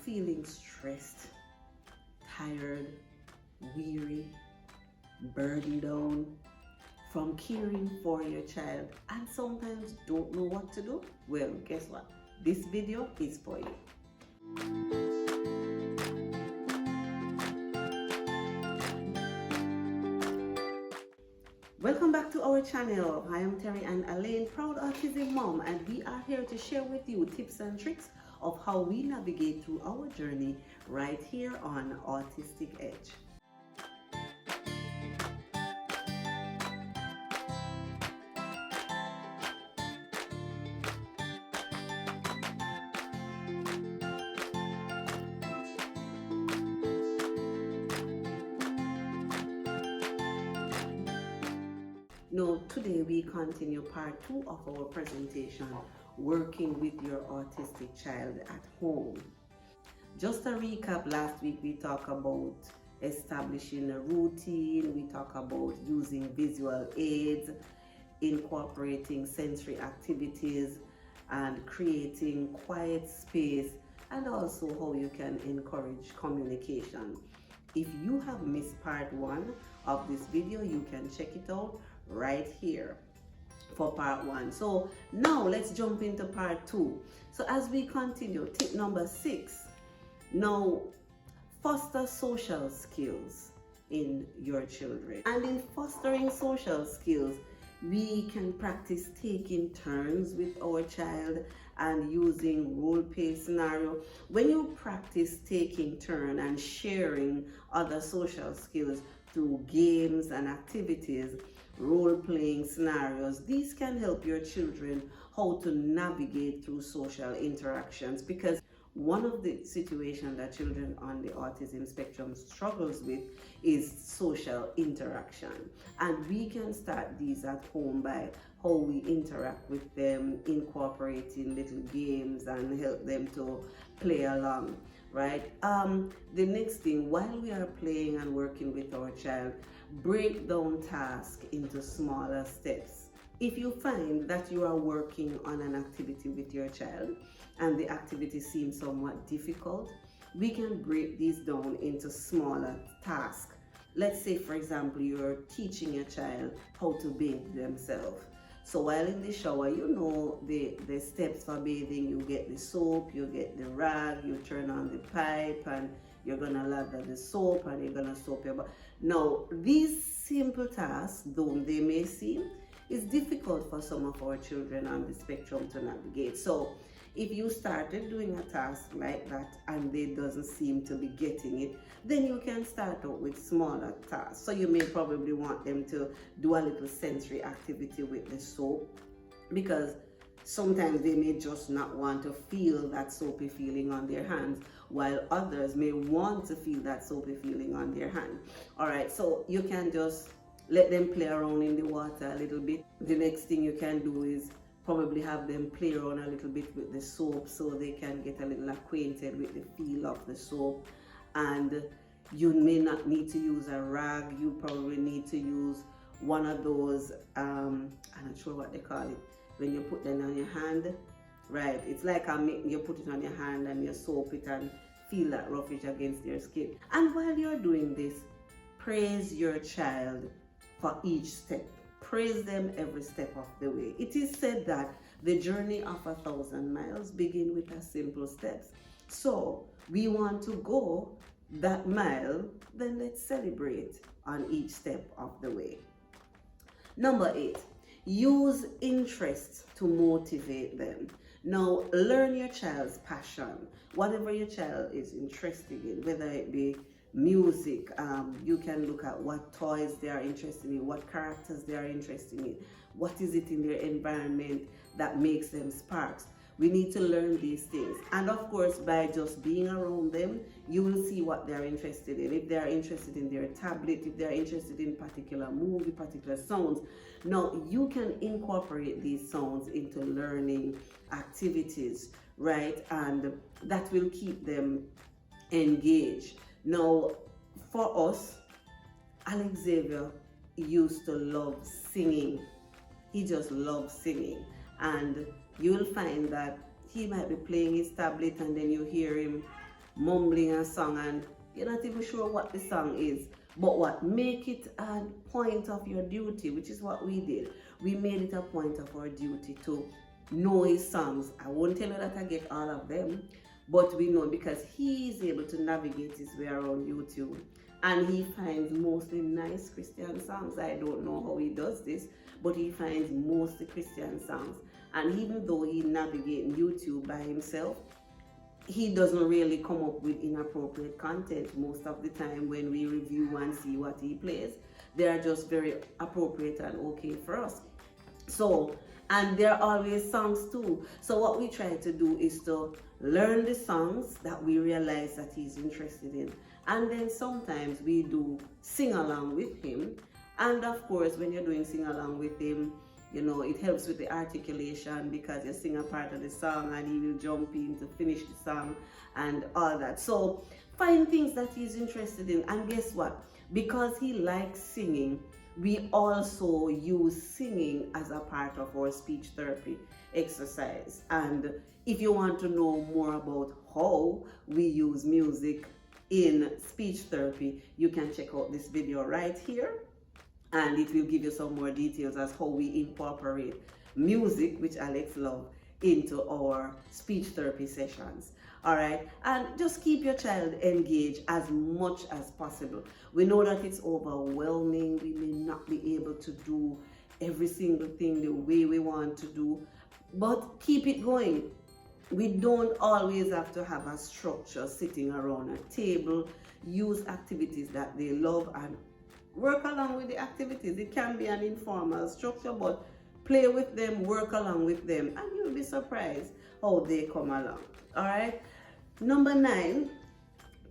feeling stressed, tired, weary, burdened down from caring for your child and sometimes don't know what to do? Well, guess what? This video is for you. Welcome back to our channel. I am Terry and Elaine, proud autism mom, and we are here to share with you tips and tricks of how we navigate through our journey right here on Autistic Edge. Now, today we continue part 2 of our presentation, working with your autistic child at home. Just a recap, last week we talked about establishing a routine, we talked about using visual aids, incorporating sensory activities, and creating quiet space, and also how you can encourage communication. If you have missed part 1 of this video, you can check it out right here for part 1. So now let's jump into part 2. So as we continue, tip number 6, now foster social skills in your children. And in fostering social skills, we can practice taking turns with our child and using role-play scenario. When you practice taking turn and sharing other social skills through games and activities, role-playing scenarios, these can help your children how to navigate through social interactions, because one of the situations that children on the autism spectrum struggles with is social interaction. And we can start these at home by how we interact with them, incorporating little games and help them to play along, right? The next thing, while we are playing and working with our child, break down tasks into smaller steps. If you find that you are working on an activity with your child and the activity seems somewhat difficult, we can break these down into smaller tasks. Let's say, for example, you're teaching your child how to bathe themselves. So while in the shower, you know the steps for bathing. You get the soap, you get the rag, you turn on the pipe, and you're gonna lather the soap and you're gonna soap your butt. Now, these simple tasks, though they may seem, is difficult for some of our children on the spectrum to navigate. So if you started doing a task like that and they doesn't seem to be getting it, then you can start out with smaller tasks. So you may probably want them to do a little sensory activity with the soap, because sometimes they may just not want to feel that soapy feeling on their hands, while others may want to feel that soapy feeling on their hand. All right, so you can just let them play around in the water a little bit. The next thing you can do is probably have them play around a little bit with the soap so they can get a little acquainted with the feel of the soap. And you may not need to use a rag. You probably need to use one of those, I'm not sure what they call it, when you put them on your hand, right? It's like you put it on your hand and you soap it and feel that roughage against your skin. And while you're doing this, praise your child for each step. Praise them every step of the way. It is said that the journey of 1,000 miles begin with a simple steps. So we want to go that mile, then let's celebrate on each step of the way. Number 8, use interest to motivate them. Now, learn your child's passion. Whatever your child is interested in, whether it be music, you can look at what toys they are interested in, what characters they are interested in, what is it in their environment that makes them sparks. We need to learn these things. And of course, by just being around them, you will see what they're interested in. If they're interested in their tablet, if they're interested in particular movie, particular sounds. Now, you can incorporate these sounds into learning activities, right? And that will keep them engaged. Now, for us, Alex Xavier used to love singing. He just loves singing. And you will find that he might be playing his tablet and then you hear him mumbling a song and you're not even sure what the song is. But what? Make it a point of your duty, which is what we did. We made it a point of our duty to know his songs. I won't tell you that I get all of them, but we know because he is able to navigate his way around YouTube and he finds mostly nice Christian songs. I don't know how he does this, but he finds mostly Christian songs. And even though he navigates YouTube by himself, he doesn't really come up with inappropriate content most of the time when we review and see what he plays. They are just very appropriate and okay for us. So, and there are always songs too. So what we try to do is to learn the songs that we realize that he's interested in. And then sometimes we do sing along with him. And of course, when you're doing sing along with him, you know, it helps with the articulation because you sing a part of the song and he will jump in to finish the song and all that. So find things that he's interested in. And guess what? Because he likes singing, we also use singing as a part of our speech therapy exercise. And if you want to know more about how we use music in speech therapy, you can check out this video right here. And it will give you some more details as how we incorporate music, which Alex loves, into our speech therapy sessions. All right, and just keep your child engaged as much as possible. We know that it's overwhelming. We may not be able to do every single thing the way we want to do, but keep it going. We don't always have to have a structure sitting around a table. Use activities that they love and work along with the activities. It can be an informal structure, but play with them, work along with them, and you'll be surprised how they come along. All right. Number 9,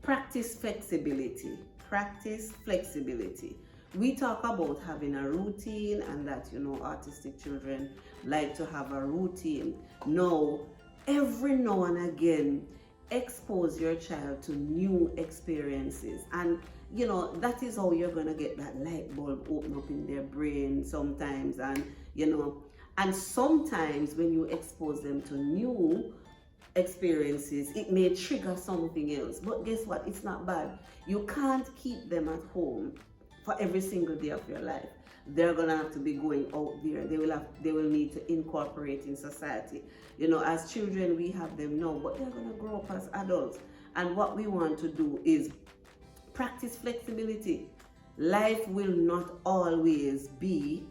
practice flexibility. Practice flexibility. We talk about having a routine and that, you know, autistic children like to have a routine. No, every now and again, expose your child to new experiences. And you know, that is how you're going to get that light bulb open up in their brain sometimes. And, you know, and sometimes when you expose them to new experiences, it may trigger something else. But guess what? It's not bad. You can't keep them at home for every single day of your life. They're going to have to be going out there. They will need to incorporate in society. You know, as children, we have them now, but they're going to grow up as adults. And what we want to do is practice flexibility. Life will not always be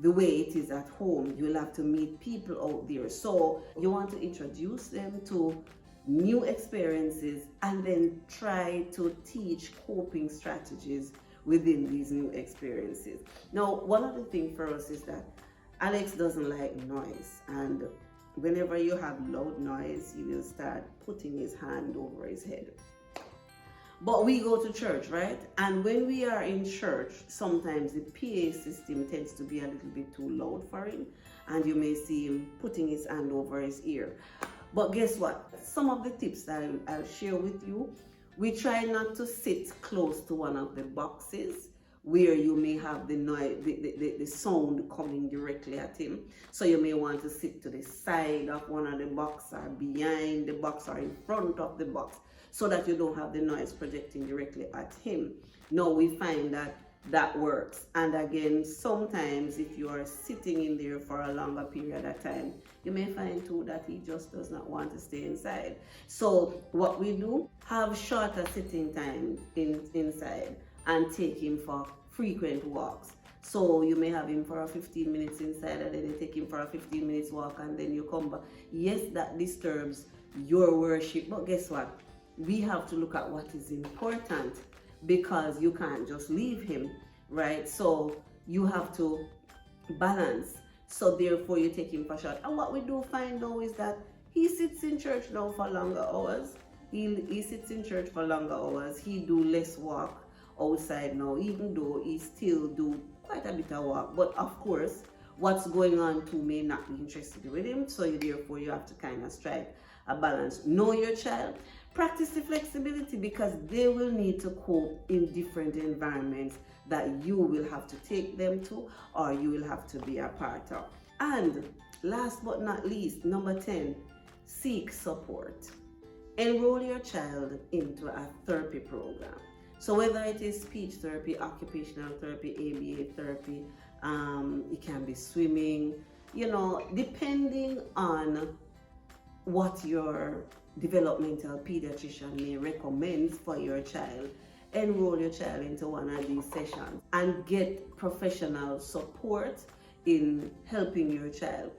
the way it is at home. You'll have to meet people out there. So you want to introduce them to new experiences and then try to teach coping strategies within these new experiences. Now, one of the things for us is that Alex doesn't like noise, and whenever you have loud noise, he will start putting his hand over his head. But we go to church, right? And when we are in church, sometimes the PA system tends to be a little bit too loud for him, and you may see him putting his hand over his ear. But guess what? Some of the tips that I'll share with you, we try not to sit close to one of the boxes where you may have the noise, the sound coming directly at him. So you may want to sit to the side of one of the boxes, or behind the box, or in front of the box, so that you don't have the noise projecting directly at him. Now we find that that works. And again, sometimes if you are sitting in there for a longer period of time, you may find too that he just does not want to stay inside. So what we do, have shorter sitting time inside and take him for frequent walks. So you may have him for a 15 minutes inside and then you take him for a 15 minutes walk and then you come back. Yes, that disturbs your worship, but guess what? We have to look at what is important, because you can't just leave him, right? So you have to balance. So therefore you take him for short. And what we do find now is that he sits in church now for longer hours. He sits in church for longer hours. He do less walk outside now, even though he still do quite a bit of walk. But of course, what's going on too may not be interested with him. So therefore you have to kind of strike a balance. Know your child. Practice the flexibility, because they will need to cope in different environments that you will have to take them to or you will have to be a part of. And last but not least, number 10, seek support. enroll your child into a therapy program. So whether it is speech therapy, occupational therapy, ABA therapy, it can be swimming, depending on what your developmental pediatrician may recommend for your child. Enroll your child into one of these sessions and get professional support in helping your child,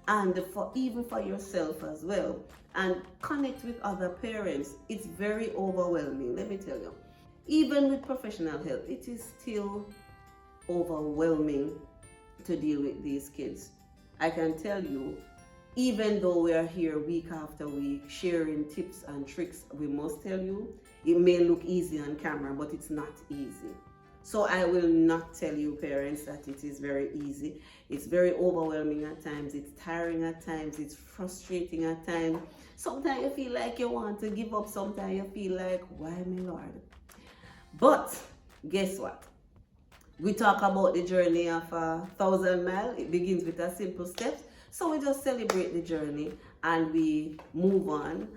and even for yourself as well, and connect with other parents. It's very overwhelming, let me tell you. Even with professional help, it is still overwhelming to deal with these kids. I can tell you, even though we are here week after week sharing tips and tricks, we must tell you, it may look easy on camera, but it's not easy. So I will not tell you, parents, that it is very easy. It's very overwhelming at times, it's tiring at times, it's frustrating at times. Sometimes you feel like you want to give up, sometimes you feel like, why my Lord? But guess what? We talk about the journey of 1,000 miles. It begins with a simple steps. So we just celebrate the journey and we move on.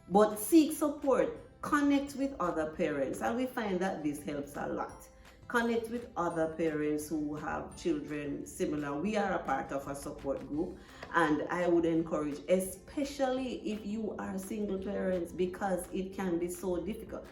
But seek support. Connect with other parents. And we find that this helps a lot. Connect with other parents who have children similar. We are a part of a support group. And I would encourage, especially if you are single parents, because it can be so difficult.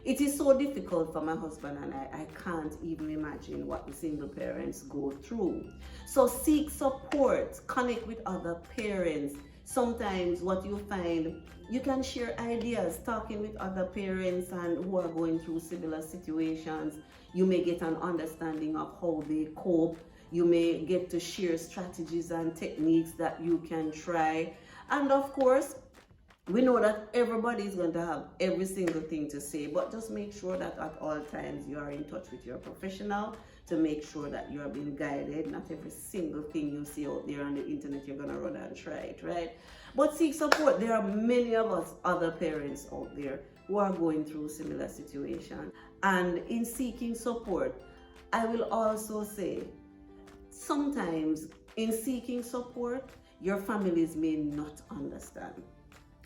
It is so difficult for my husband and I can't even imagine what the single parents go through. So seek support, connect with other parents. Sometimes what you find, you can share ideas, talking with other parents and who are going through similar situations. You may get an understanding of how they cope. You may get to share strategies and techniques that you can try. And of course, we know that everybody is going to have every single thing to say, but just make sure that at all times you are in touch with your professional to make sure that you are being guided. Not every single thing you see out there on the internet you're going to run and try it, right? But seek support. There are many of us other parents out there who are going through similar situations. And in seeking support, I will also say, sometimes in seeking support, your families may not understand.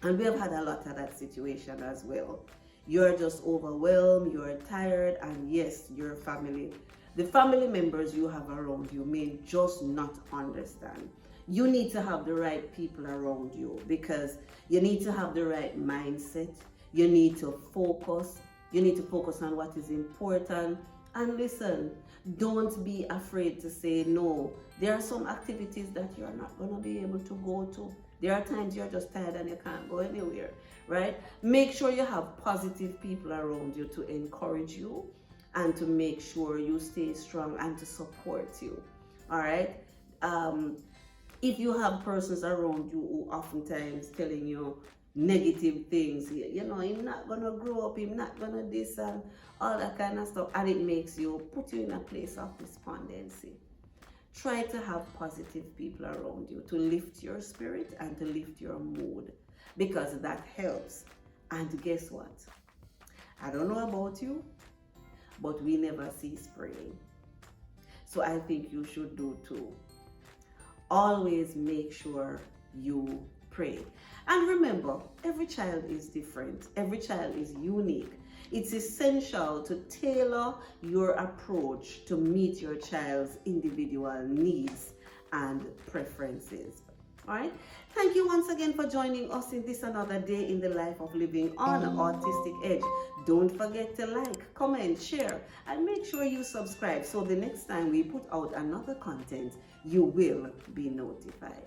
And we have had a lot of that situation as well. You're just overwhelmed, you're tired, and yes, your family, the family members you have around you may just not understand. You need to have the right people around you because you need to have the right mindset. You need to focus. You need to focus on what is important. And listen, don't be afraid to say no. There are some activities that you're not going to be able to go to. There are times you're just tired and you can't go anywhere, right? Make sure you have positive people around you to encourage you and to make sure you stay strong and to support you, all right? If you have persons around you who oftentimes telling you negative things, I'm not gonna grow up, I'm not gonna this and all that kind of stuff, and it makes you, put you in a place of despondency. Try to have positive people around you to lift your spirit and to lift your mood, because that helps. And guess what? I don't know about you, but we never cease praying. So I think you should do too. Always make sure you pray. And remember, every child is different. Every child is unique. It's essential to tailor your approach to meet your child's individual needs and preferences. All right. Thank you once again for joining us in this another day in the life of living on Autistic Edge. Don't forget to like, comment, share, and make sure you subscribe so the next time we put out another content, you will be notified.